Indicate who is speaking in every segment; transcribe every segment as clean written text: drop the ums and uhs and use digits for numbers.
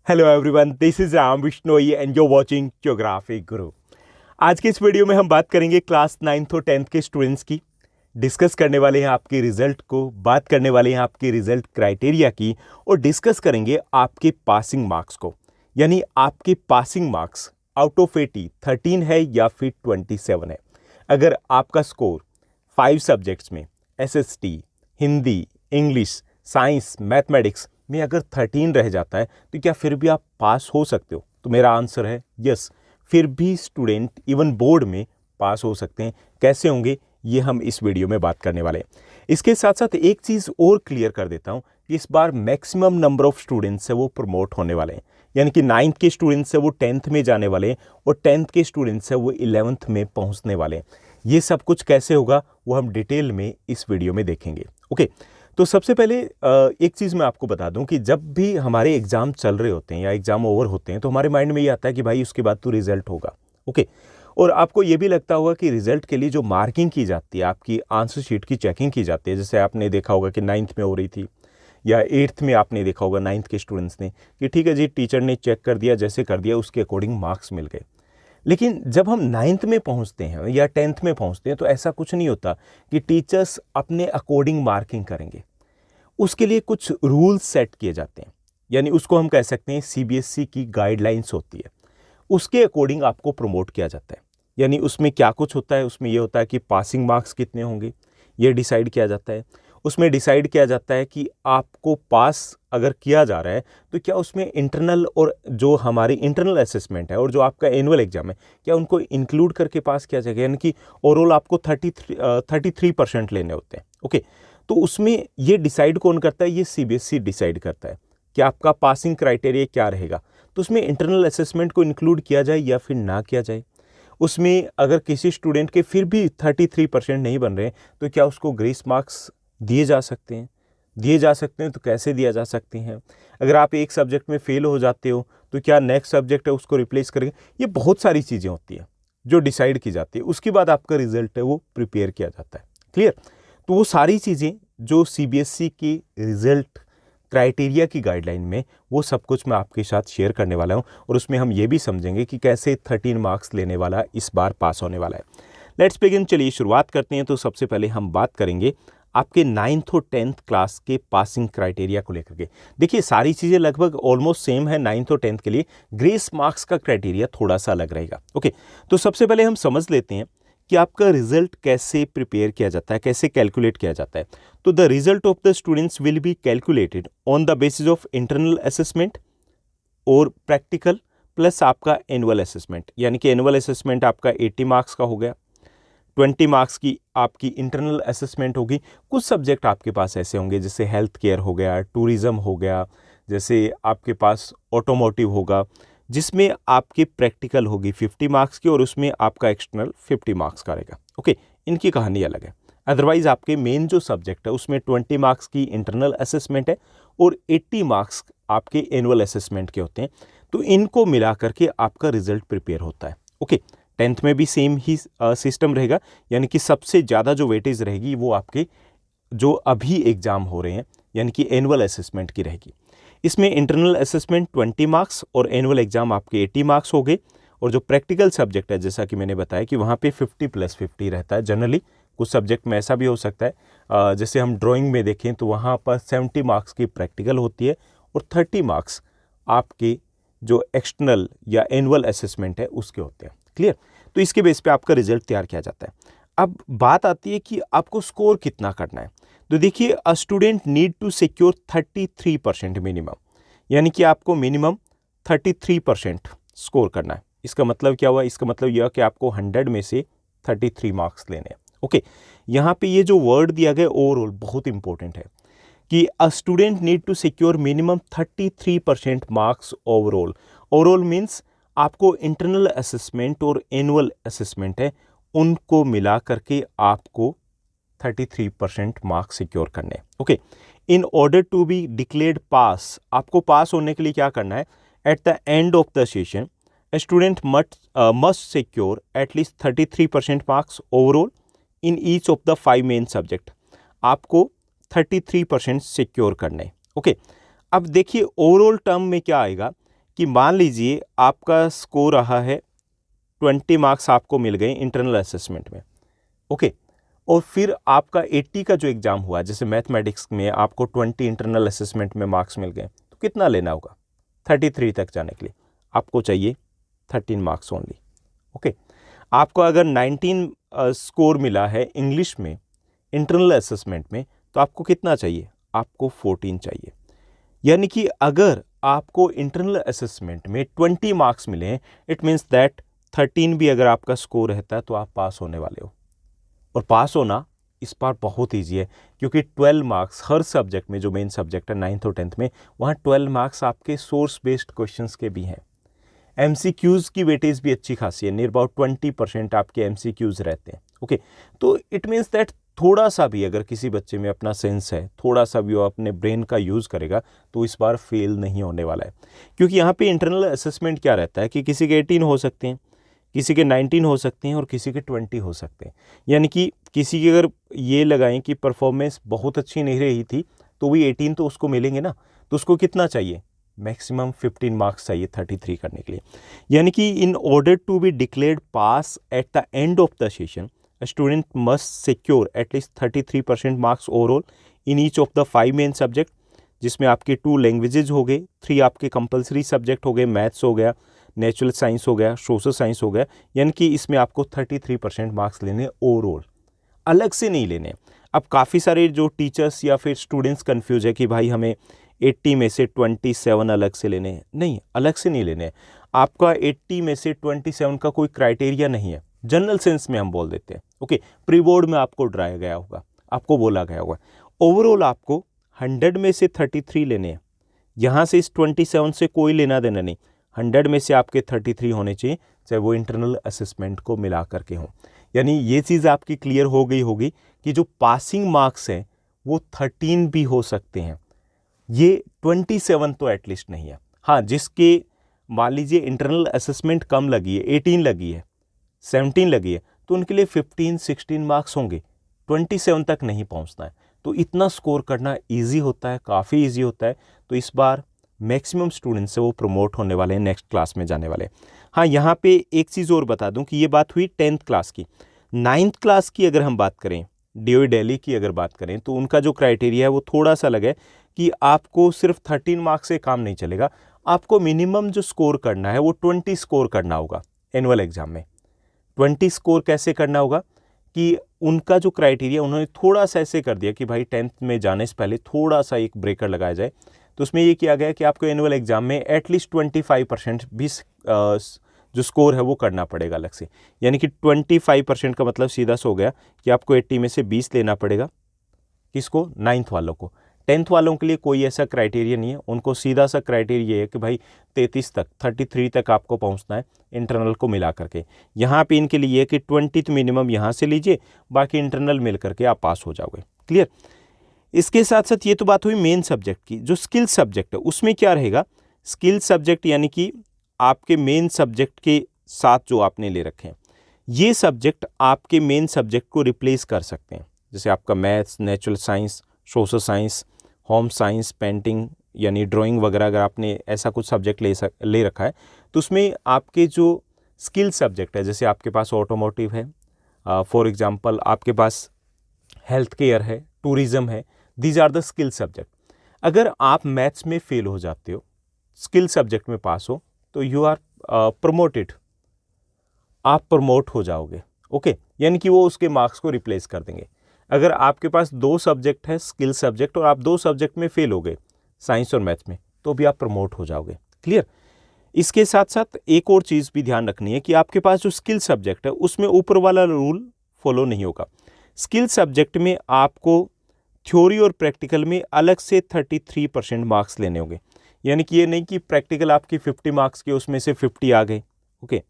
Speaker 1: Hello everyone, this is Ram Vishnoi and you watching geography guru. आज के इस वीडियो में हम बात करेंगे क्लास 9th और 10th के स्टूडेंट्स की। डिस्कस करने वाले हैं आपके रिजल्ट को, बात करने वाले हैं आपके रिजल्ट क्राइटेरिया की, और डिस्कस करेंगे आपके पासिंग मार्क्स को। यानी आपके पासिंग मार्क्स आउट ऑफ 80 13 है या फिर 27 है। अगर आपका स्कोर 5 सब्जेक्ट्स में SST, Hindi, English, science, mathematics में अगर 13 रह जाता है तो क्या फिर भी आप पास हो सकते हो? तो मेरा आंसर है यस, फिर भी स्टूडेंट इवन बोर्ड में पास हो सकते हैं। कैसे होंगे ये हम इस वीडियो में बात करने वाले हैं। इसके साथ साथ एक चीज़ और क्लियर कर देता हूँ कि इस बार मैक्सिमम नंबर ऑफ स्टूडेंट्स है वो प्रमोट होने वाले हैं। यानी कि 9th के स्टूडेंट्स है वो 10th में जाने वाले हैं और 10th के स्टूडेंट्स है वो 11th में पहुँचने वाले हैं। ये सब कुछ कैसे होगा वो हम डिटेल में इस वीडियो में देखेंगे। ओके, तो सबसे पहले एक चीज़ मैं आपको बता दूं कि जब भी हमारे एग्ज़ाम चल रहे होते हैं या एग्ज़ाम ओवर होते हैं तो हमारे माइंड में ये आता है कि भाई उसके बाद तो रिज़ल्ट होगा। ओके, और आपको ये भी लगता होगा कि रिज़ल्ट के लिए जो मार्किंग की जाती है, आपकी आंसर शीट की चेकिंग की जाती है, जैसे आपने देखा होगा कि 9th में हो रही थी या 8th में आपने देखा होगा 9th के स्टूडेंट्स ने कि ठीक है जी, टीचर ने चेक कर दिया, जैसे कर दिया उसके अकॉर्डिंग मार्क्स मिल गए। लेकिन जब हम 9th में पहुंचते हैं या 10th में पहुंचते हैं तो ऐसा कुछ नहीं होता कि टीचर्स अपने अकॉर्डिंग मार्किंग करेंगे। उसके लिए कुछ रूल्स सेट किए जाते हैं, यानी उसको हम कह सकते हैं सीबीएसई की गाइडलाइंस होती है, उसके अकॉर्डिंग आपको प्रमोट किया जाता है। यानी उसमें क्या कुछ होता है, उसमें ये होता है कि पासिंग मार्क्स कितने होंगे ये डिसाइड किया जाता है। उसमें डिसाइड किया जाता है कि आपको पास अगर किया जा रहा है तो क्या उसमें इंटरनल और जो हमारी इंटरनल असेसमेंट है और जो आपका एनुअल एग्जाम है क्या उनको इंक्लूड करके पास किया जाएगा। यानी कि ओवरऑल आपको 33% लेने होते हैं। ओके, तो उसमें ये डिसाइड कौन करता है? ये सीबीएसई डिसाइड करता है कि आपका पासिंग क्राइटेरिया क्या रहेगा। तो उसमें इंटरनल असेसमेंट को इंक्लूड किया जाए या फिर ना किया जाए। उसमें अगर किसी स्टूडेंट के फिर भी 33% नहीं बन रहे तो क्या उसको ग्रेस मार्क्स दिए जा सकते हैं? दिए जा सकते हैं तो कैसे दिया जा सकते हैं? अगर आप एक सब्जेक्ट में फेल हो जाते हो तो क्या नेक्स्ट सब्जेक्ट है उसको रिप्लेस करेंगे? ये बहुत सारी चीज़ें होती हैं जो डिसाइड की जाती है। उसके बाद आपका रिजल्ट है वो प्रिपेयर किया जाता है। क्लियर? तो वो सारी चीज़ें जो सीबीएसई की रिजल्ट क्राइटेरिया की गाइडलाइन में, वो सब कुछ मैं आपके साथ शेयर करने वाला हूं और उसमें हम ये भी समझेंगे कि कैसे 13 मार्क्स लेने वाला इस बार पास होने वाला है। लेट्स बिगिन, चलिए शुरुआत करते हैं। तो सबसे पहले हम बात करेंगे आपके 9th और 10th क्लास के पासिंग क्राइटेरिया को लेकर के। देखिए सारी चीज़ें लगभग ऑलमोस्ट सेम है 9th और 10th के लिए, ग्रेस मार्क्स का क्राइटेरिया थोड़ा सा अलग रहेगा। ओके, तो सबसे पहले हम समझ लेते हैं कि आपका रिजल्ट कैसे प्रिपेयर किया जाता है, कैसे कैलकुलेट किया जाता है। तो the result of the students will be calculated on the basis of internal assessment और प्रैक्टिकल प्लस आपका एनुअल असेसमेंट। यानी कि एनुअल असेसमेंट आपका 80 मार्क्स का हो गया, 20 मार्क्स की आपकी इंटरनल असेसमेंट होगी। कुछ सब्जेक्ट आपके पास ऐसे होंगे जैसे हेल्थ केयर हो गया, टूरिज्म हो गया, जैसे आपके पास ऑटोमोटिव होगा, जिसमें आपकी प्रैक्टिकल होगी 50 मार्क्स की और उसमें आपका एक्सटर्नल 50 मार्क्स का रहेगा। ओके, इनकी कहानी अलग है। अदरवाइज आपके मेन जो सब्जेक्ट है उसमें 20 मार्क्स की इंटरनल असेसमेंट है और 80 मार्क्स आपके एनुअल असेसमेंट के होते हैं। तो इनको मिला करके आपका रिजल्ट प्रिपेयर होता है। ओके, 10th में भी सेम ही सिस्टम रहेगा, यानी कि सबसे ज़्यादा जो वेटेज रहेगी वो आपके जो अभी एग्ज़ाम हो रहे हैं यानी कि एनुअल असेसमेंट की रहेगी। इसमें इंटरनल असेसमेंट 20 मार्क्स और एनुअल एग्जाम आपके 80 मार्क्स हो गए। और जो प्रैक्टिकल सब्जेक्ट है जैसा कि मैंने बताया कि वहाँ पे 50+50 रहता है जनरली। कुछ सब्जेक्ट में ऐसा भी हो सकता है, जैसे हम ड्राइंग में देखें तो वहाँ पर 70 मार्क्स की प्रैक्टिकल होती है और 30 मार्क्स आपके जो एक्सटर्नल या एनुअल असेसमेंट है उसके होते हैं। क्लियर? तो इसके बेस पे आपका रिजल्ट तैयार किया जाता है। अब बात आती है कि आपको स्कोर कितना करना है। तो देखिए, a student need to secure 33% minimum, यानी कि आपको मिनिमम 33% स्कोर करना है। इसका मतलब क्या हुआ? इसका मतलब यह कि आपको 100 में से 33 मार्क्स लेने हैं। ओके, यहाँ पे ये जो वर्ड दिया गया ओवरऑल बहुत इंपॉर्टेंट है कि a student need to secure minimum 33% marks overall. Overall means आपको इंटरनल असेसमेंट और एनुअल असेसमेंट है उनको मिला करके आपको 33% मार्क्स सिक्योर करने हैं। Okay, in order to be declared pass, आपको पास होने के लिए क्या करना है? At the end of the session a student must secure at least 33% marks overall in each of the 5 main subject. आपको 33% सिक्योर करने। ओके, अब देखिए ओवरऑल टर्म में क्या आएगा कि मान लीजिए आपका स्कोर रहा है 20 मार्क्स आपको मिल गए इंटरनल असेसमेंट में, ओके, और फिर आपका 80 का जो एग्ज़ाम हुआ, जैसे मैथमेटिक्स में आपको 20 इंटरनल असेसमेंट में मार्क्स मिल गए, तो कितना लेना होगा 33 तक जाने के लिए? आपको चाहिए 13 मार्क्स ओनली, ओके। आपको अगर 19 स्कोर मिला है इंग्लिश में इंटरनल असेसमेंट में, तो आपको कितना चाहिए? आपको 14 चाहिए। यानी कि अगर आपको इंटरनल असेसमेंट में 20 मार्क्स मिले हैं, इट मीन्स दैट 13 भी अगर आपका स्कोर रहता है तो आप पास होने वाले हो। और पास होना इस बार बहुत ईजी है, क्योंकि 12 मार्क्स हर सब्जेक्ट में, जो मेन सब्जेक्ट है 9th और 10th में, वहाँ 12 मार्क्स आपके सोर्स बेस्ड क्वेश्चंस के भी हैं। MCQs की वेटेज भी अच्छी खासी है, नियर अबाउट 20% आपके MCQs रहते हैं, ओके। तो इट मीन्स दैट थोड़ा सा भी अगर किसी बच्चे में अपना सेंस है, थोड़ा सा भी वो अपने ब्रेन का यूज़ करेगा, तो इस बार फेल नहीं होने वाला है। क्योंकि यहाँ पे इंटरनल असेसमेंट क्या रहता है कि किसी के 18 हो सकते हैं, किसी के 19 हो सकते हैं और किसी के 20 हो सकते हैं। यानी कि किसी की अगर ये लगाएं कि परफॉर्मेंस बहुत अच्छी नहीं रही थी, तो भी 18 तो उसको मिलेंगे ना। तो उसको कितना चाहिए? मैक्सिमम 15 मार्क्स चाहिए 33 करने के लिए। यानी कि in order to be declared pass at the end of the session, a student must secure at least 33% marks overall in each of the 5 main subject, जिसमें आपके 2 लैंग्वेजेज हो गए, 3 आपके कंपलसरी सब्जेक्ट हो गए, मैथ्स हो गया, नेचुरल साइंस हो गया, सोशल साइंस हो गया। यानी कि इसमें आपको 33% मार्क्स लेने ओवरऑल, अलग से नहीं लेने। अब काफ़ी सारे जो टीचर्स या फिर स्टूडेंट्स कंफ्यूज है कि भाई हमें 80 में से 27 अलग से लेने हैं। नहीं, अलग से नहीं लेने हैं। आपका 80 में से 27 का कोई क्राइटेरिया नहीं है, जनरल सेंस में हम बोल देते हैं, ओके। प्री बोर्ड में आपको डराया गया होगा, आपको बोला गया होगा। ओवरऑल आपको 100 में से 33 लेने हैं। यहाँ से इस 27 से कोई लेना देना नहीं, 100 में से आपके 33 होने चाहिए, चाहे वो इंटरनल असेसमेंट को मिला करके हों। यानी ये चीज़ आपकी क्लियर हो गई होगी कि जो पासिंग मार्क्स हैं वो 13 भी हो सकते हैं, ये 27 तो एटलीस्ट नहीं है। हाँ, जिसके मान लीजिए इंटरनल असेसमेंट कम लगी है, 18 लगी है, 17 लगी है, तो उनके लिए 15-16 मार्क्स होंगे, 27 तक नहीं पहुंचना है। तो इतना स्कोर करना इजी होता है, काफ़ी इजी होता है। तो इस बार मैक्सिमम स्टूडेंट्स से वो प्रमोट होने वाले हैं, नेक्स्ट क्लास में जाने वाले हैं। हाँ, यहाँ पे एक चीज़ और बता दूं कि ये बात हुई 10th क्लास की। 9th क्लास की अगर हम बात करें, DOE दिल्ली की अगर बात करें, तो उनका जो क्राइटेरिया है वो थोड़ा सा अलग है कि आपको सिर्फ 13 मार्क्स से काम नहीं चलेगा, आपको मिनिमम जो स्कोर करना है वो 20 स्कोर करना होगा एनुअल एग्जाम में। 20 स्कोर कैसे करना होगा कि उनका जो क्राइटेरिया उन्होंने थोड़ा सा ऐसे कर दिया कि भाई 10th में जाने से पहले थोड़ा सा एक ब्रेकर लगाया जाए। तो उसमें ये किया गया कि आपको एनुअल एग्जाम में एटलीस्ट 25% भी जो स्कोर है वो करना पड़ेगा अलग से। यानी कि 25% का मतलब सीधा सा हो गया कि आपको 80 में से 20 लेना पड़ेगा। किसको? 9th वालों को। 10th वालों के लिए कोई ऐसा क्राइटेरिया नहीं है, उनको सीधा सा क्राइटेरिया है कि भाई 33 तक, 33 तक आपको पहुंचना है इंटरनल को मिला करके। यहाँ पे इनके लिए कि 20 मिनिमम यहाँ से लीजिए, बाकी इंटरनल मिल करके आप पास हो जाओगे। क्लियर? इसके साथ साथ ये तो बात हुई मेन सब्जेक्ट की। जो स्किल सब्जेक्ट है उसमें क्या रहेगा? स्किल सब्जेक्ट यानी कि आपके मेन सब्जेक्ट के साथ जो आपने ले रखे हैं, ये सब्जेक्ट आपके मेन सब्जेक्ट को रिप्लेस कर सकते हैं। जैसे आपका maths, natural science, social science, home science, painting यानी ड्राइंग वगैरह, अगर आपने ऐसा कुछ सब्जेक्ट ले रखा है, तो उसमें आपके जो स्किल सब्जेक्ट है, जैसे आपके पास ऑटोमोटिव है, फॉर एग्जांपल आपके पास हेल्थ केयर है, टूरिज़्म है, these are the skill subject. अगर आप मैथ्स में फेल हो जाते हो, स्किल सब्जेक्ट में पास हो, तो यू आर प्रमोटेड, आप प्रमोट हो जाओगे, ओके। यानी कि वो उसके मार्क्स को रिप्लेस कर देंगे। अगर आपके पास 2 सब्जेक्ट है स्किल सब्जेक्ट और आप 2 सब्जेक्ट में फेल हो गए, साइंस और मैथ्स में, तो भी आप प्रमोट हो जाओगे। क्लियर? इसके साथ साथ एक और चीज़ भी ध्यान रखनी है कि आपके पास जो स्किल सब्जेक्ट है उसमें ऊपर वाला रूल फॉलो नहीं होगा। स्किल सब्जेक्ट में आपको थ्योरी और प्रैक्टिकल में अलग से 33% मार्क्स लेने होंगे। यानी कि ये नहीं कि प्रैक्टिकल आपकी 50 मार्क्स के उसमें से 50 आ गए, ओके,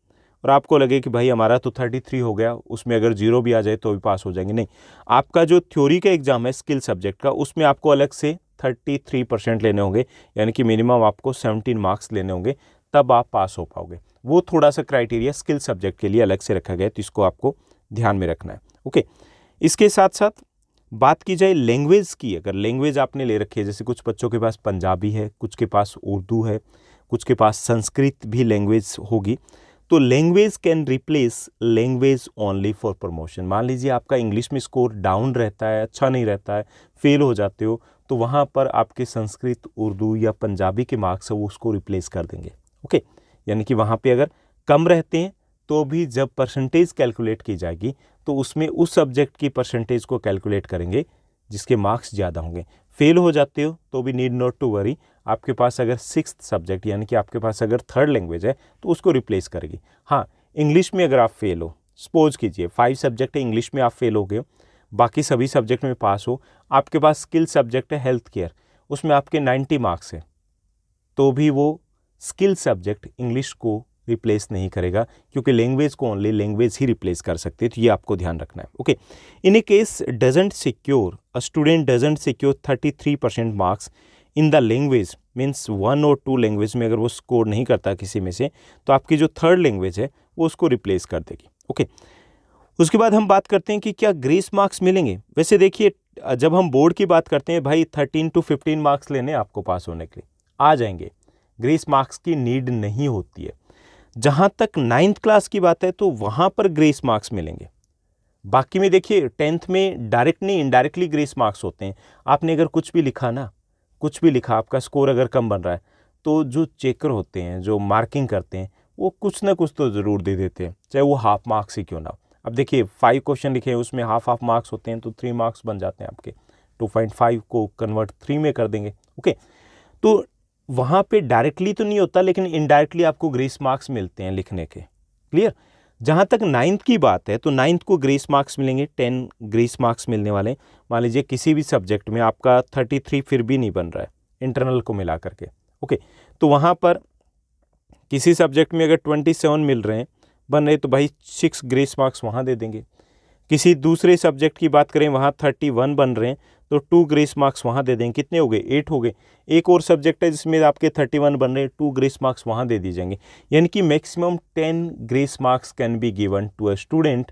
Speaker 1: और आपको लगे कि भाई हमारा तो 33 हो गया, उसमें अगर 0 भी आ जाए तो भी पास हो जाएंगे। नहीं, आपका जो थ्योरी का एग्जाम है स्किल सब्जेक्ट का, उसमें आपको अलग से 33% लेने होंगे। यानी कि मिनिमम आपको 17 मार्क्स लेने होंगे, तब आप पास हो पाओगे। वो थोड़ा सा क्राइटेरिया स्किल सब्जेक्ट के लिए अलग से रखा गया है, तो इसको आपको ध्यान में रखना है, ओके। इसके साथ साथ बात की जाए लैंग्वेज की, अगर लैंग्वेज आपने ले रखी है, जैसे कुछ बच्चों के पास पंजाबी है, कुछ के पास उर्दू है, कुछ के पास संस्कृत भी लैंग्वेज होगी। तो language can replace language only for promotion. मान लीजिए आपका इंग्लिश में स्कोर डाउन रहता है, अच्छा नहीं रहता है, फेल हो जाते हो, तो वहाँ पर आपके संस्कृत, उर्दू या पंजाबी के मार्क्स है वो उसको रिप्लेस कर देंगे। ओके, यानी कि वहाँ पे अगर कम रहते हैं तो भी जब परसेंटेज कैलकुलेट की जाएगी तो उसमें उस सब्जेक्ट की परसेंटेज को कैलकुलेट करेंगे जिसके मार्क्स ज़्यादा होंगे। फेल हो जाते हो तो भी नीड नॉट टू वरी, आपके पास अगर सिक्स्थ सब्जेक्ट यानी कि आपके पास अगर थर्ड लैंग्वेज है तो उसको रिप्लेस करेगी। हाँ, इंग्लिश में अगर आप फेल हो, सपोज कीजिए 5 सब्जेक्ट है, इंग्लिश में आप फेल हो गए, बाकी सभी सब्जेक्ट में पास हो, आपके पास स्किल सब्जेक्ट है हेल्थ केयर, उसमें आपके 90 मार्क्स है, तो भी वो स्किल सब्जेक्ट इंग्लिश को रिप्लेस नहीं करेगा, क्योंकि लैंग्वेज को ओनली लैंग्वेज ही रिप्लेस कर सकती है। तो ये आपको ध्यान रखना है। Okay, in A case doesn't secure, a student doesn't secure 33% marks in the language, means 1 और 2 लैंग्वेज में अगर वो स्कोर नहीं करता किसी में से, तो आपकी जो थर्ड लैंग्वेज है वो उसको रिप्लेस कर देगी। ओके, उसके बाद हम बात करते हैं कि क्या ग्रेस मार्क्स मिलेंगे। वैसे देखिए, जब हम बोर्ड की बात करते हैं भाई 13 to 15 मार्क्स लेने आपको पास होने के लिए, आ जाएंगे, ग्रेस मार्क्स की नीड नहीं होती है। जहाँ तक 9th क्लास की बात है तो वहाँ पर ग्रेस मार्क्स मिलेंगे। बाकी में देखिए 10th में डायरेक्ट नहीं, इनडायरेक्टली ग्रेस मार्क्स होते हैं। आपने अगर कुछ भी लिखा ना, कुछ भी लिखा, आपका स्कोर अगर कम बन रहा है तो जो चेकर होते हैं, जो मार्किंग करते हैं, वो कुछ ना कुछ तो ज़रूर दे देते हैं, चाहे वो हाफ मार्क्स ही क्यों ना हो। अब देखिए 5 क्वेश्चन लिखे हैं, उसमें हाफ मार्क्स होते हैं तो 3 मार्क्स बन जाते हैं आपके, 2.5 को कन्वर्ट 3 में कर देंगे। ओके, तो वहाँ पे डायरेक्टली तो नहीं होता, लेकिन इनडायरेक्टली आपको ग्रेस मार्क्स मिलते हैं लिखने के। क्लियर? जहाँ तक 9th की बात है तो 9th को ग्रेस मार्क्स मिलेंगे, 10 ग्रेस मार्क्स मिलने वाले हैं। मान लीजिए किसी भी सब्जेक्ट में आपका 33 फिर भी नहीं बन रहा है इंटरनल को मिला करके। ओके, तो वहाँ पर किसी सब्जेक्ट में अगर 27 मिल रहे हैं, बन रहे, तो भाई 6 ग्रेस मार्क्स वहाँ दे देंगे। किसी दूसरे सब्जेक्ट की बात करें, वहाँ 31 बन रहे हैं तो 2 ग्रेस मार्क्स वहाँ दे देंगे। कितने हो गए? 8 हो गए। एक और सब्जेक्ट है जिसमें आपके 31 बन रहे हैं, 2 ग्रेस मार्क्स वहाँ दे दिए जाएंगे। यानी कि maximum 10 grace marks can be given to a student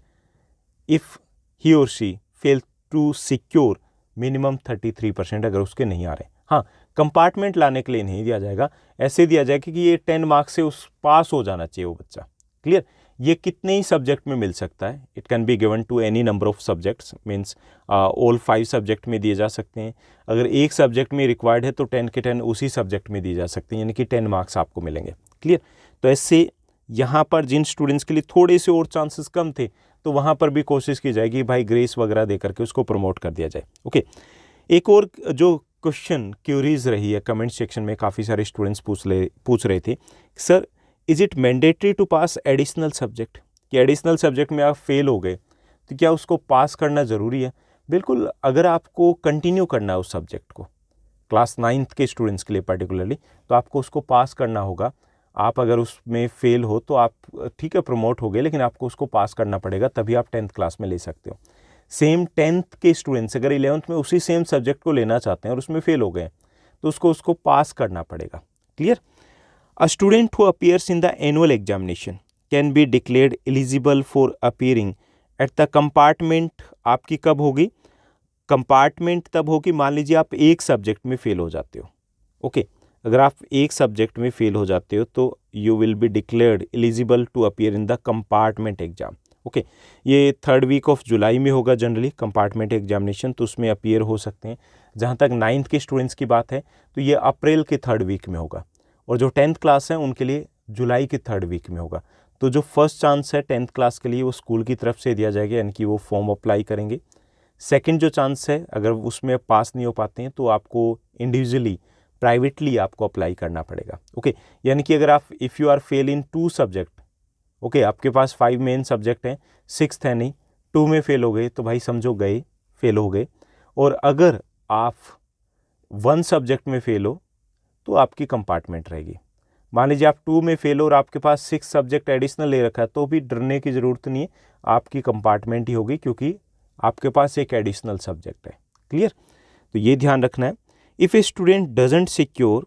Speaker 1: if he or she fail to secure minimum 33% अगर उसके नहीं आ रहे। हाँ, कंपार्टमेंट लाने के लिए नहीं दिया जाएगा, ऐसे दिया जाएगा कि ये 10 मार्क्स से उस पास हो जाना चाहिए वो बच्चा। क्लियर? ये कितने ही सब्जेक्ट में मिल सकता है, it can be given to any number of subjects, means all 5 subject में दिए जा सकते हैं। अगर एक सब्जेक्ट में रिक्वायर्ड है तो 10 के 10 उसी सब्जेक्ट में दिए जा सकते हैं, यानी कि 10 मार्क्स आपको मिलेंगे। क्लियर? तो ऐसे यहाँ पर जिन स्टूडेंट्स के लिए थोड़े से और चांसेस कम थे तो वहाँ पर भी कोशिश की जाएगी भाई ग्रेस वगैरह दे करके उसको प्रमोट कर दिया जाए। ओके, एक और जो क्वेश्चन क्यूरीज रही है कमेंट सेक्शन में, काफ़ी सारे स्टूडेंट्स पूछ रहे थे, sir is it mandatory to pass additional subject, कि एडिशनल सब्जेक्ट में आप फेल हो गए तो क्या उसको पास करना ज़रूरी है? बिल्कुल, अगर आपको कंटिन्यू करना है उस सब्जेक्ट को, क्लास 9th के स्टूडेंट्स के लिए पर्टिकुलरली, तो आपको उसको पास करना होगा। आप अगर उसमें फेल हो तो आप ठीक है प्रमोट हो गए, लेकिन आपको उसको पास करना पड़ेगा, तभी आप 10th क्लास में ले सकते हो। सेम 10th के स्टूडेंट्स अगर 11th में उसी सेम सब्जेक्ट को लेना चाहते हैं और उसमें फेल हो गए तो उसको पास करना पड़ेगा। Clear? A student who appears in the annual examination can be declared eligible for appearing at the compartment. आपकी कब होगी? कंपार्टमेंट तब होगी, मान लीजिए आप एक सब्जेक्ट में फेल हो जाते हो। ओके, अगर आप एक सब्जेक्ट में फेल हो जाते हो तो you will be declared eligible to appear in the compartment exam. Okay, ये 3rd वीक ऑफ जुलाई में होगा जनरली कंपार्टमेंट एग्जामिनेशन, तो उसमें अपीयर हो सकते हैं। जहाँ तक 9th के स्टूडेंट्स की बात है तो ये अप्रैल के 3rd वीक में होगा, और जो 10th क्लास है उनके लिए जुलाई के 3rd वीक में होगा। तो जो फर्स्ट चांस है 10th क्लास के लिए वो स्कूल की तरफ से दिया जाएगा, यानी कि वो फॉर्म अप्लाई करेंगे। सेकंड जो चांस है, अगर उसमें पास नहीं हो पाते हैं तो आपको इंडिविजुअली प्राइवेटली आपको अप्लाई करना पड़ेगा। ओके, यानी कि अगर आप if you are fail in 2 subject, okay, आपके पास 5 मेन सब्जेक्ट हैं, 6th है नहीं, 2 में फेल हो गए तो भाई समझो गए, फेल हो गए। और अगर आप 1 सब्जेक्ट में फेल हो तो आपकी कंपार्टमेंट रहेगी। मान लीजिए आप 2 में फेल हो और आपके पास 6 सब्जेक्ट एडिशनल ले रखा है, तो भी डरने की ज़रूरत नहीं है, आपकी कंपार्टमेंट ही होगी, क्योंकि आपके पास एक एडिशनल सब्जेक्ट है। क्लियर? तो ये ध्यान रखना है। If a student doesn't secure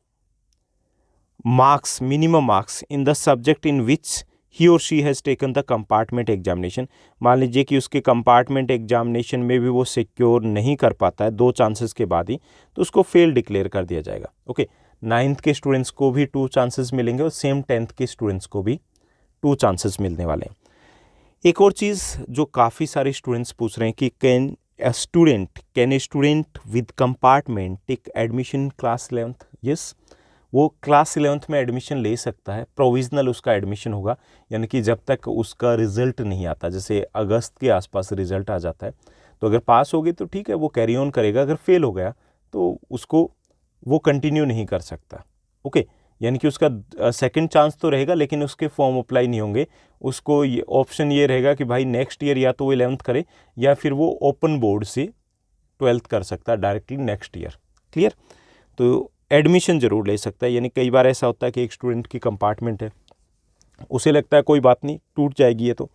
Speaker 1: marks, minimum marks in the subject in which he or she has taken the compartment examination, मान लीजिए कि उसके कंपार्टमेंट एग्जामिनेशन में भी वो सिक्योर नहीं कर पाता है 2 चांसेस के बाद ही, तो उसको फेल डिक्लेयर कर दिया जाएगा। ओके, 9th के स्टूडेंट्स को भी 2 चांसेस मिलेंगे और सेम 10th के स्टूडेंट्स को भी 2 चांसेस मिलने वाले हैं। एक और चीज़ जो काफ़ी सारे स्टूडेंट्स पूछ रहे हैं कि can a student with compartment take admission class 11th? Yes, वो क्लास 11th में एडमिशन ले सकता है। प्रोविजनल उसका एडमिशन होगा, यानी कि जब तक उसका रिजल्ट नहीं आता, जैसे अगस्त के आसपास रिजल्ट आ जाता है, तो अगर पास हो गई तो ठीक है, वो कैरी ऑन करेगा। अगर फेल हो गया तो उसको वो कंटिन्यू नहीं कर सकता। ओके, यानी कि उसका सेकंड चांस तो रहेगा, लेकिन उसके फॉर्म अप्लाई नहीं होंगे। उसको ये ऑप्शन ये रहेगा कि भाई नेक्स्ट ईयर या तो वो 11th करे या फिर वो ओपन बोर्ड से 12th कर सकता है डायरेक्टली नेक्स्ट ईयर। क्लियर? तो एडमिशन ज़रूर ले सकता है। यानी कई बार ऐसा होता है कि एक स्टूडेंट की कंपार्टमेंट है, उसे लगता है कोई बात नहीं, टूट जाएगी ये तो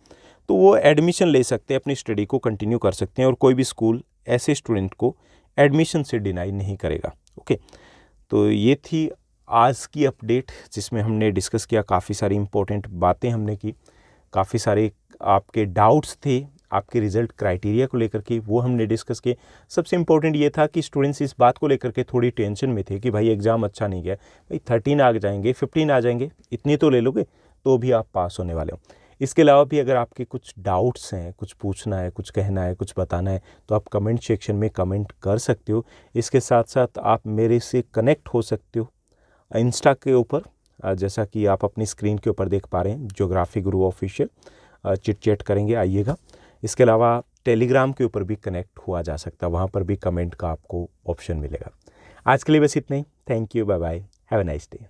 Speaker 1: वो एडमिशन ले सकते हैं, अपनी स्टडी को कंटिन्यू कर सकते हैं और कोई भी स्कूल ऐसे स्टूडेंट को एडमिशन से डिनाई नहीं करेगा। ओके, तो ये थी आज की अपडेट जिसमें हमने डिस्कस किया, काफ़ी सारी इंपॉर्टेंट बातें हमने की, काफ़ी सारे आपके डाउट्स थे आपके रिज़ल्ट क्राइटेरिया को लेकर के, वो हमने डिस्कस किए। सबसे इम्पोर्टेंट ये था कि स्टूडेंट्स इस बात को लेकर के थोड़ी टेंशन में थे कि भाई एग्ज़ाम अच्छा नहीं गया, भाई 13 आ जाएंगे, 15 आ जाएंगे, इतनी तो ले लोगे तो भी आप पास होने वाले हो। इसके अलावा भी अगर आपके कुछ डाउट्स हैं, कुछ पूछना है, कुछ कहना है, कुछ बताना है, तो आप कमेंट सेक्शन में कमेंट कर सकते हो। इसके साथ साथ आप मेरे से कनेक्ट हो सकते हो इंस्टा के ऊपर, जैसा कि आप अपनी स्क्रीन के ऊपर देख पा रहे हैं, ज्योग्राफी गुरु ऑफिशियल। चिट चैट करेंगे, आइएगा। इसके अलावा टेलीग्राम के ऊपर भी कनेक्ट हुआ जा सकता है, वहाँ पर भी कमेंट का आपको ऑप्शन मिलेगा। आज के लिए बस इतना ही। Thank you, bye bye, have a nice day.